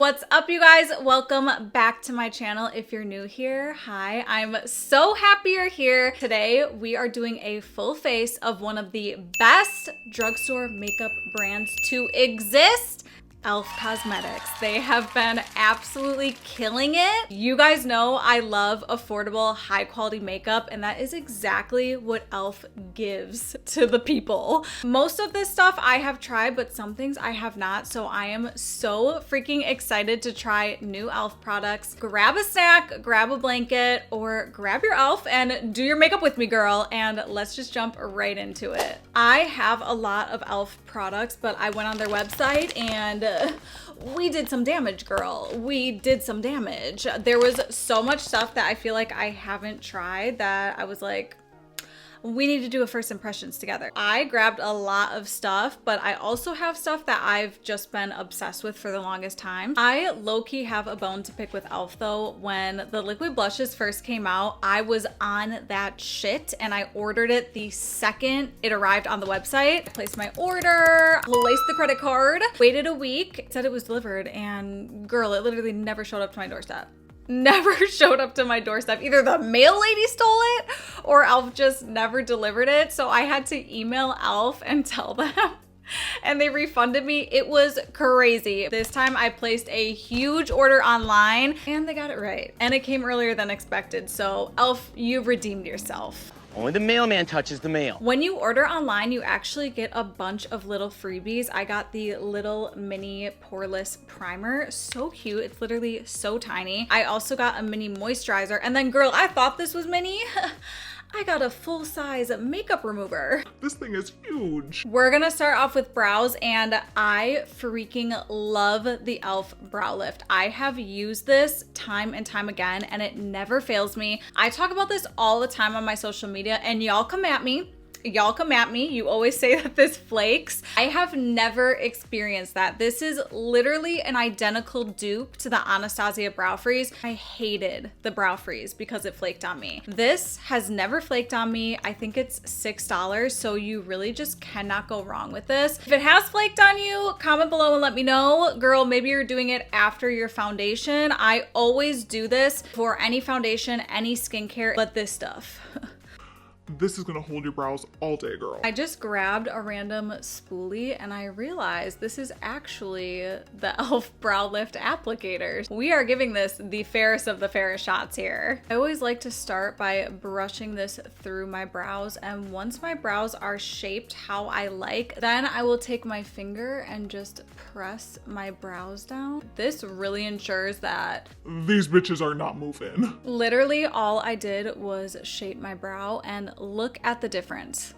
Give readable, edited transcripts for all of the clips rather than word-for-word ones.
What's up, you guys? Welcome back to my channel. If you're new here, hi, I'm so happy you're here. Today, we are doing a full face of one of the best drugstore makeup brands to exist. E.L.F. Cosmetics. They have been absolutely killing it. You guys know I love affordable, high quality makeup, and that is exactly what E.L.F. gives to the people. Most of this stuff I have tried, but some things I have not, so I am so freaking excited to try new E.L.F. products. Grab a snack, grab a blanket, or grab your E.L.F. and do your makeup with me, girl, and let's just jump right into it. I have a lot of E.L.F. products, but I went on their website and we did some damage, girl. We did some damage. There was so much stuff that I feel like I haven't tried that I was like, we need to do a first impressions together. I grabbed a lot of stuff, but I also have stuff that I've just been obsessed with for the longest time. I low-key have a bone to pick with E.L.F. though. When the liquid blushes first came out, I was on that shit and I ordered it the second it arrived on the website. I placed my order, placed the credit card, waited a week, said it was delivered, and girl, it literally never showed up to my doorstep. Never showed up to my doorstep. Either the mail lady stole it or E.L.F. just never delivered it. So I had to email E.L.F. and tell them and they refunded me. It was crazy. This time I placed a huge order online and they got it right. And it came earlier than expected. So E.L.F., you redeemed yourself. Only the mailman touches the mail. When you order online, you actually get a bunch of little freebies. I got the little mini poreless primer. So cute. It's literally so tiny. I also got a mini moisturizer. And then girl, I thought this was mini. I got a full-size makeup remover. This thing is huge. We're gonna start off with brows, and I freaking love the E.L.F. Brow Lift. I have used this time and time again, and it never fails me. I talk about this all the time on my social media, and y'all come at me. Y'all come at me. You always say that this flakes. I have never experienced that. This is literally an identical dupe to the Anastasia Brow Freeze. I hated the Brow Freeze because it flaked on me. This has never flaked on me. I think it's $6, so you really just cannot go wrong with this. If it has flaked on you, comment below and let me know. Girl, maybe you're doing it after your foundation. I always do this for any foundation, any skincare, but this stuff. This is gonna hold your brows all day, girl. I just grabbed a random spoolie and I realized this is actually the E.L.F. Brow Lift applicator. We are giving this the fairest of the fairest shots here. I always like to start by brushing this through my brows, and once my brows are shaped how I like, then I will take my finger and just press my brows down. This really ensures that These bitches are not moving. literally all I did was shape my brow, and look at the difference.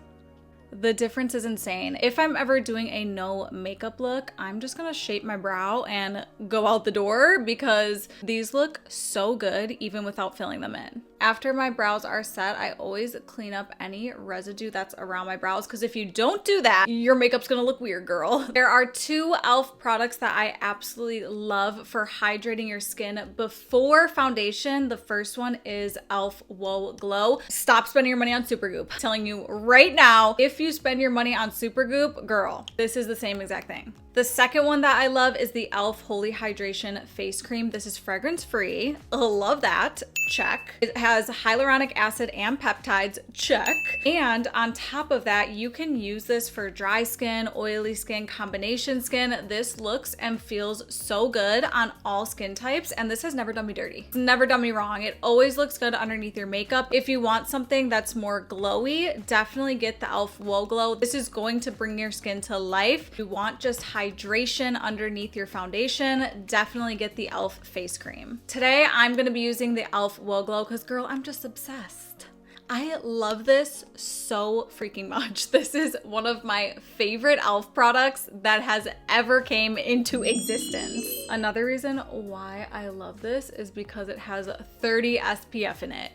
The difference is insane. If I'm ever doing a no makeup look, I'm just gonna shape my brow and go out the door because these look so good even without filling them in. After my brows are set, I always clean up any residue that's around my brows, because if you don't do that, your makeup's gonna look weird, girl. There are two E.L.F. products that I absolutely love for hydrating your skin before foundation. The first one is E.L.F. Whoa Glow. Stop spending your money on Supergoop. I'm telling you right now, if you spend your money on Supergoop, girl, this is the same exact thing. The second one that I love is the E.L.F. Holy Hydration Face Cream. This is fragrance free. Love that. Check. It has hyaluronic acid and peptides. Check. And on top of that, you can use this for dry skin, oily skin, combination skin. This looks and feels so good on all skin types, and this has never done me dirty. It's never done me wrong. It always looks good underneath your makeup. If you want something that's more glowy, definitely get the E.L.F. Whoa Glow. This is going to bring your skin to life. If you want just hydration underneath your foundation, definitely get the E.L.F. face cream. Today, I'm gonna be using the E.L.F. Whoa Glow because girl, I'm just obsessed. I love this so freaking much. This is one of my favorite E.L.F. products that has ever came into existence. Another reason why I love this is because it has 30 SPF in it.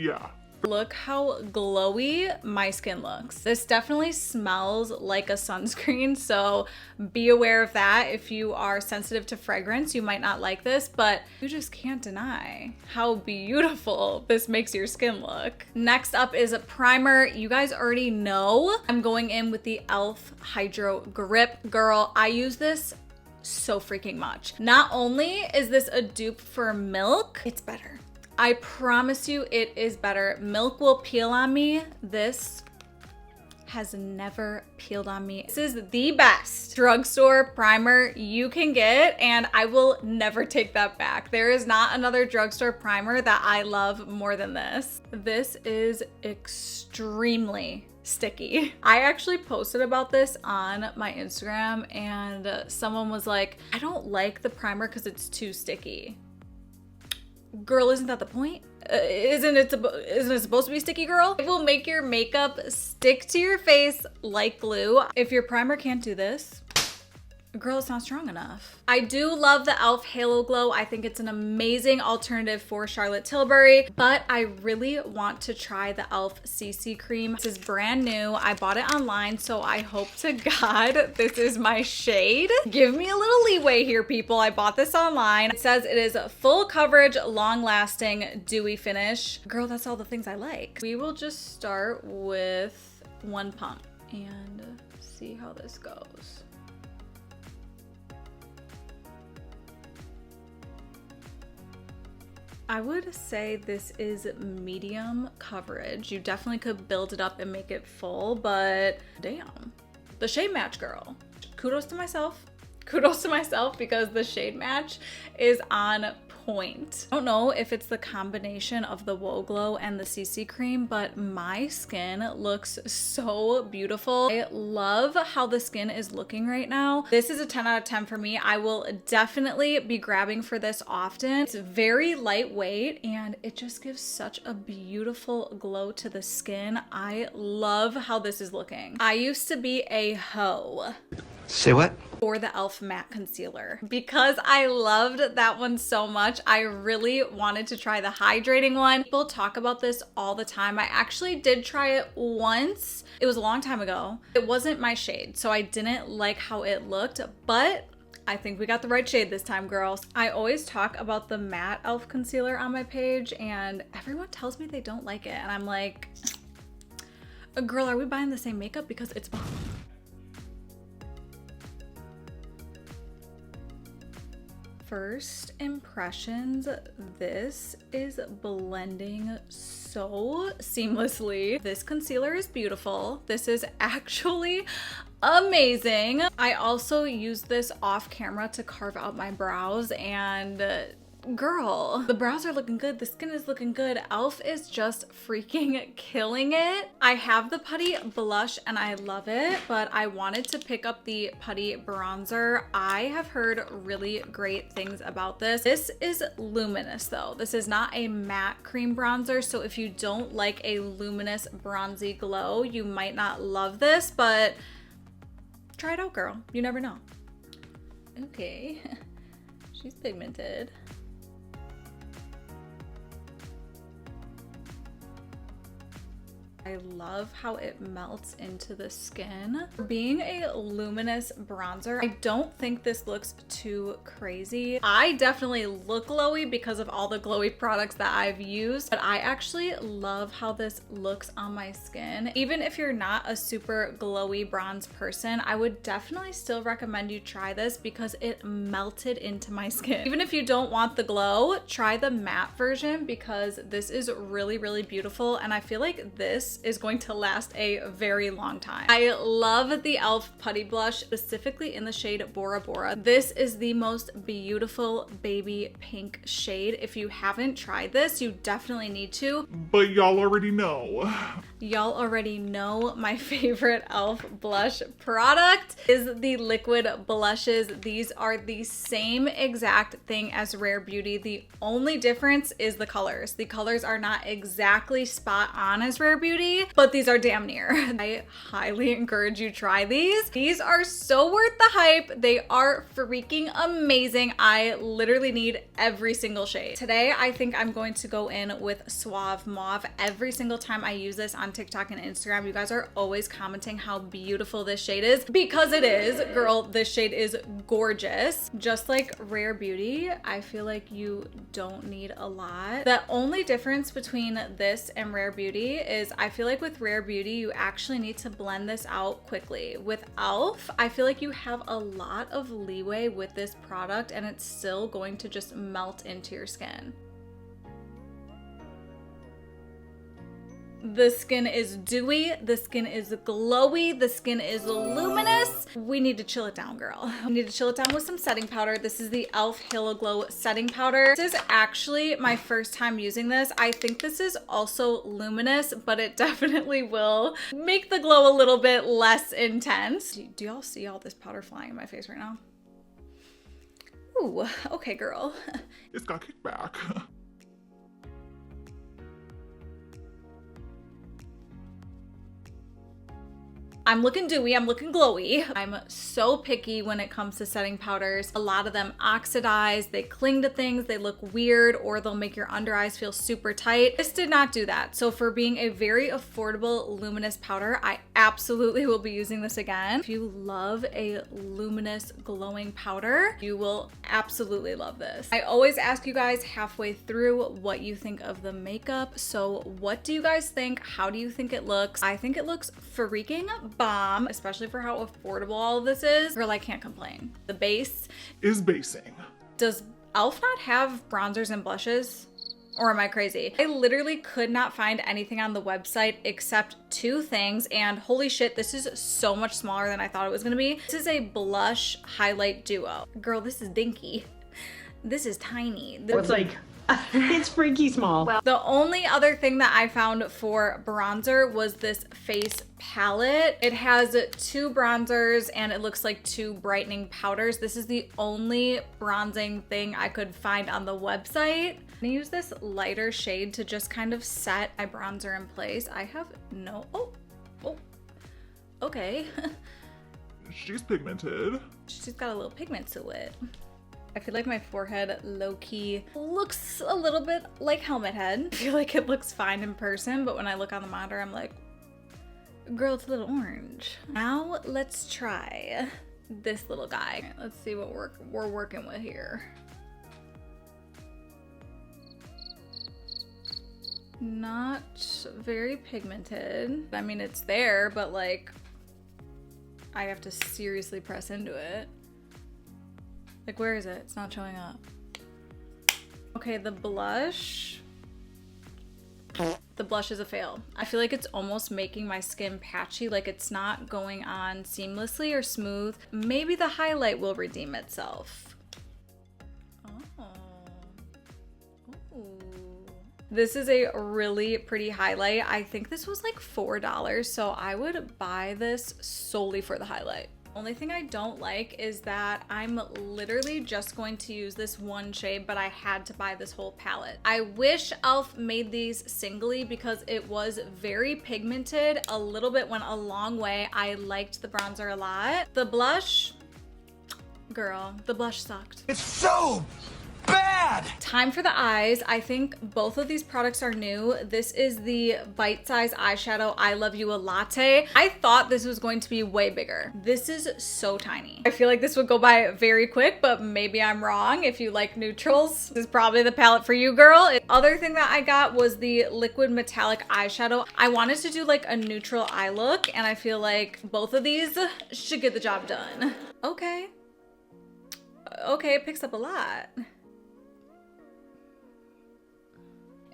Yeah. Look how glowy my skin looks. This definitely smells like a sunscreen, so be aware of that. If you are sensitive to fragrance, you might not like this, but you just can't deny how beautiful this makes your skin look. Next up is a primer. You guys already know I'm going in with the E.L.F. Hydro Grip. Girl, I use this so freaking much. Not only is this a dupe for Milk, it's better. I promise you it is better. Milk will peel on me. This has never peeled on me. This is the best drugstore primer you can get, and I will never take that back. There is not another drugstore primer that I love more than this. This is extremely sticky. I actually posted about this on my Instagram, and someone was like, I don't like the primer because it's too sticky. Girl, isn't that the point? Isn't it supposed to be sticky, girl? It will make your makeup stick to your face like glue. If your primer can't do this, girl, it's not strong enough. I do love the E.L.F. Halo Glow. I think it's an amazing alternative for Charlotte Tilbury, but I really want to try the E.L.F. CC Cream. This is brand new. I bought it online, so I hope to God this is my shade. Give me a little leeway here, people. I bought this online. It says it is full coverage, long lasting, dewy finish. Girl, that's all the things I like. We will just start with one pump and see how this goes. I would say this is medium coverage. You definitely could build it up and make it full, but damn. The shade match, girl. Kudos to myself. Kudos to myself because the shade match is on point. I don't know if it's the combination of the Whoa Glow and the CC cream, but my skin looks so beautiful. I love how the skin is looking right now. This is a 10 out of 10 for me. I will definitely be grabbing for this often. It's very lightweight and it just gives such a beautiful glow to the skin. I love how this is looking. I used to be a hoe. Say what? For the E.L.F. matte concealer because I loved that one so much. I really wanted to try the hydrating one. People talk about this all the time. I actually did try it once. It was a long time ago. It wasn't my shade, so I didn't like how it looked, but I think we got the right shade this time, girls. I always talk about the matte E.L.F. concealer on my page and everyone tells me they don't like it, and I'm like, girl, are we buying the same makeup? Because it's bomb. First impressions, this is blending so seamlessly. This concealer is beautiful. This is actually amazing. I also used this off camera to carve out my brows, and girl, the brows are looking good. The skin is looking good. E.L.F. is just freaking killing it. I have the Putty blush and I love it, but I wanted to pick up the Putty bronzer. I have heard really great things about this. This is Luminous though. This is not a matte cream bronzer, so if you don't like a luminous bronzy glow, you might not love this, but try it out, girl. You never know. Okay, she's pigmented. I love how it melts into the skin. Being a luminous bronzer, I don't think this looks too crazy. I definitely look glowy because of all the glowy products that I've used, but I actually love how this looks on my skin. Even if you're not a super glowy bronze person, I would definitely still recommend you try this because it melted into my skin. Even if you don't want the glow, try the matte version because this is really, really beautiful, and I feel like this is going to last a very long time. I love the E.L.F. Putty blush, specifically in the shade Bora Bora. This is the most beautiful baby pink shade. If you haven't tried this, you definitely need to. But y'all already know. Y'all already know my favorite E.L.F. blush product is the liquid blushes. These are the same exact thing as Rare Beauty. The only difference is the colors. The colors are not exactly spot on as Rare Beauty, but these are damn near. I highly encourage you try these. These are so worth the hype. They are freaking amazing. I literally need every single shade. Today, I think I'm going to go in with Suave Mauve. Every single time I use this on TikTok and Instagram, you guys are always commenting how beautiful this shade is, because it is. Girl, this shade is gorgeous. Just like Rare Beauty, I feel like you don't need a lot. The only difference between this and Rare Beauty is I feel like with Rare Beauty, you actually need to blend this out quickly. With E.L.F, I feel like you have a lot of leeway with this product and it's still going to just melt into your skin. The skin is dewy, the skin is glowy, the skin is luminous. We need to chill it down, girl. We need to chill it down with some setting powder. This is the E.L.F. Halo Glow setting powder. This is actually my first time using this. I think this is also luminous, but it definitely will make the glow a little bit less intense. Do y'all see all this powder flying in my face right now? Ooh, okay, girl. It's got kickback. I'm looking dewy, I'm looking glowy. I'm so picky when it comes to setting powders. A lot of them oxidize, they cling to things, they look weird, or they'll make your under eyes feel super tight. This did not do that. So for being a very affordable luminous powder, I absolutely will be using this again. If you love a luminous glowing powder, you will absolutely love this. I always ask you guys halfway through what you think of the makeup. So what do you guys think? How do you think it looks? I think it looks freaking bomb, especially for how affordable all of this is. Girl, I can't complain. The base Is basing. Does E.L.F. not have bronzers and blushes? Or am I crazy? I literally could not find anything on the website except 2 things, and holy shit, this is so much smaller than I thought it was gonna be. This is a blush highlight duo. Girl, this is dinky. This is tiny. It's like, it's freaky small. Well, the only other thing that I found for bronzer was this face palette. It has 2 bronzers and it looks like 2 brightening powders. This is the only bronzing thing I could find on the website. I'm gonna use this lighter shade to just kind of set my bronzer in place. I have no, oh, okay. She's pigmented. She's got a little pigment to it. I feel like my forehead low-key looks a little bit like helmet head. I feel like it looks fine in person, but when I look on the monitor, I'm like, girl, it's a little orange. Now let's try this little guy. Let's see what we're working with here. Not very pigmented. I mean, it's there, but like, I have to seriously press into it. Like, where is it? It's not showing up. Okay, the blush. The blush is a fail. I feel like it's almost making my skin patchy, like it's not going on seamlessly or smooth. Maybe the highlight will redeem itself. Oh. Ooh. This is a really pretty highlight. I think this was like $4, so I would buy this solely for the highlight. Only thing I don't like is that I'm literally just going to use this one shade, but I had to buy this whole palette. I wish E.L.F. made these singly because it was very pigmented. A little bit went a long way. I liked the bronzer a lot. The blush, girl, the blush sucked. It's so bad! Time for the eyes. I think both of these products are new. This is the Bite Size Eyeshadow I Love You a Latte. I thought this was going to be way bigger. This is so tiny. I feel like this would go by very quick, but maybe I'm wrong. If you like neutrals, this is probably the palette for you, girl. Other thing that I got was the Liquid Metallic Eyeshadow. I wanted to do like a neutral eye look, and I feel like both of these should get the job done. Okay. Okay, it picks up a lot.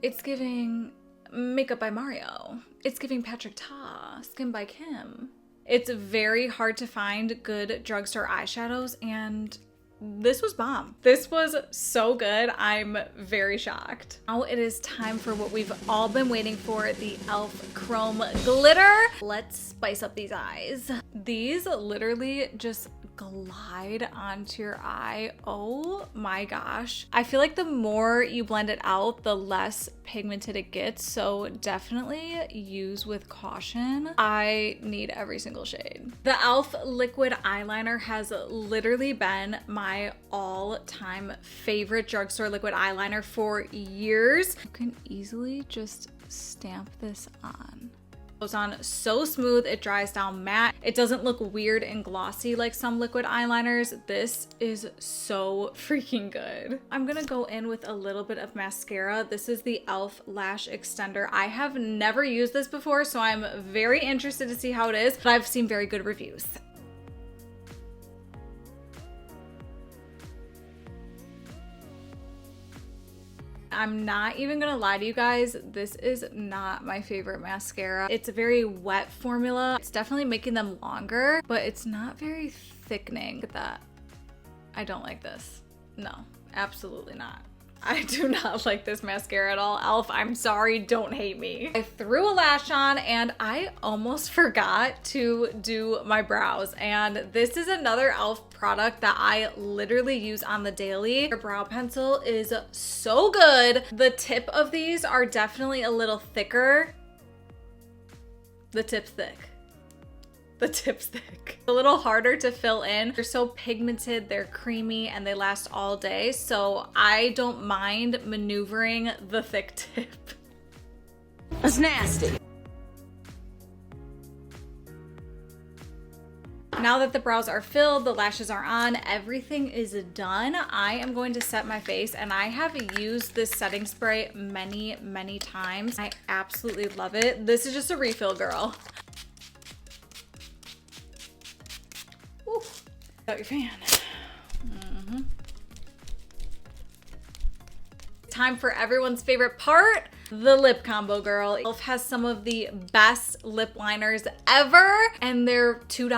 It's giving Makeup by Mario. It's giving Patrick Ta, Skin by Kim. It's very hard to find good drugstore eyeshadows, and this was bomb. This was so good. I'm very shocked. Now it is time for what we've all been waiting for, the E.L.F. Chrome Glitter. Let's spice up these eyes. These literally just glide onto your eye. Oh my gosh. I feel like the more you blend it out, the less pigmented it gets. So definitely use with caution. I need every single shade. The E.L.F. liquid eyeliner has literally been my all-time favorite drugstore liquid eyeliner for years. You can easily just stamp this on. Goes on so smooth, it dries down matte. It doesn't look weird and glossy like some liquid eyeliners. This is so freaking good. I'm gonna go in with a little bit of mascara. This is the E.L.F. Lash Extender. I have never used this before, so I'm very interested to see how it is, but I've seen very good reviews. I'm not even gonna lie to you guys, this is not my favorite mascara. It's a very wet formula. It's definitely making them longer, but it's not very thickening. Look at that. I don't like this. No, absolutely not. I do not like this mascara at all. E.L.F., I'm sorry, don't hate me. I threw a lash on and I almost forgot to do my brows. And this is another E.L.F. product that I literally use on the daily. Their brow pencil is so good. The tip of these are definitely a little thicker. The tip's thick. The tip's thick. A little harder to fill in. They're so pigmented, they're creamy, and they last all day. So I don't mind maneuvering the thick tip. That's nasty. Now that the brows are filled, the lashes are on, everything is done. I am going to set my face, and I have used this setting spray many, many times. I absolutely love it. This is just a refill, girl. Ooh. Out your fan. Time for everyone's favorite part, the lip combo, girl. E.L.F. has some of the best lip liners ever, and they're $2,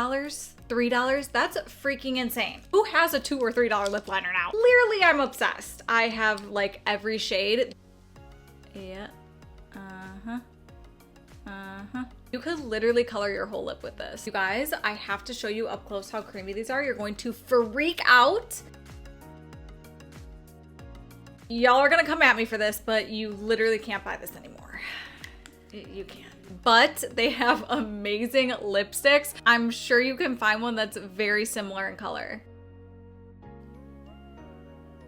$3. That's freaking insane. Who has a $2 or $3 lip liner now? Clearly, I'm obsessed. I have like every shade. Yeah. You could literally color your whole lip with this. You guys, I have to show you up close how creamy these are. You're going to freak out. Y'all are gonna come at me for this, but you literally can't buy this anymore. You can't. But they have amazing lipsticks. I'm sure you can find one that's very similar in color.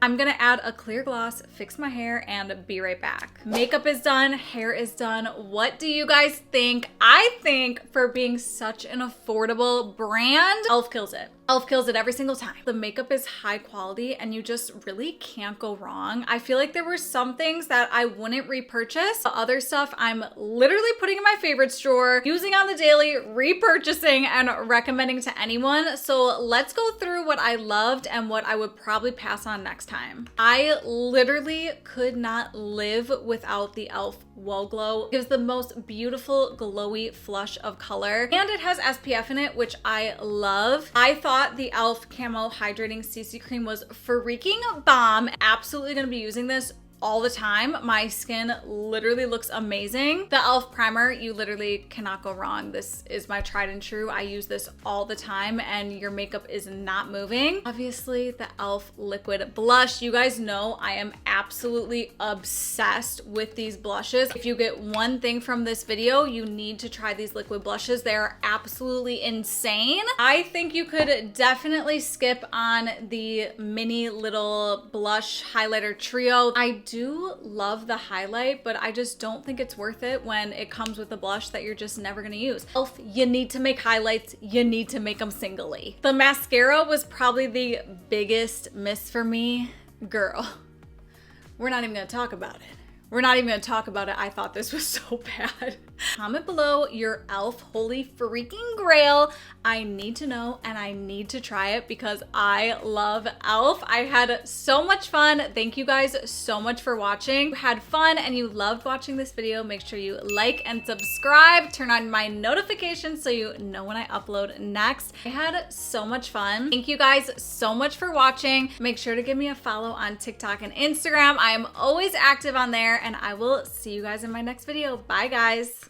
I'm gonna add a clear gloss, fix my hair, and be right back. Makeup is done, hair is done. What do you guys think? I think for being such an affordable brand, E.L.F. kills it. E.L.F. kills it every single time. The makeup is high quality and you just really can't go wrong. I feel like there were some things that I wouldn't repurchase. The other stuff I'm literally putting in my favorites drawer, using on the daily, repurchasing, and recommending to anyone. So let's go through what I loved and what I would probably pass on next time. I literally could not live without the E.L.F. Whoa Glow. It gives the most beautiful glowy flush of color, and it has SPF in it, which I love. I thought the E.L.F. Camo Hydrating CC Cream was freaking bomb. Absolutely gonna be using this all the time. My skin literally looks amazing. The E.L.F. primer, you literally cannot go wrong. This is my tried and true. I use this all the time and your makeup is not moving. Obviously, the E.L.F. liquid blush. You guys know I am absolutely obsessed with these blushes. If you get one thing from this video, you need to try these liquid blushes. They are absolutely insane. I think you could definitely skip on the mini little blush highlighter trio. I do love the highlight, but I just don't think it's worth it when it comes with a blush that you're just never gonna use. E.L.F., you need to make highlights, you need to make them singly. The mascara was probably the biggest miss for me. Girl, we're not even gonna talk about it. We're not even gonna talk about it. I thought this was so bad. Comment below your E.L.F. holy freaking grail. I need to know and I need to try it because I love E.L.F. I had so much fun. Thank you guys so much for watching. If you had fun and you loved watching this video, make sure you like and subscribe. Turn on my notifications so you know when I upload next. I had so much fun. Thank you guys so much for watching. Make sure to give me a follow on TikTok and Instagram. I am always active on there, and I will see you guys in my next video. Bye, guys.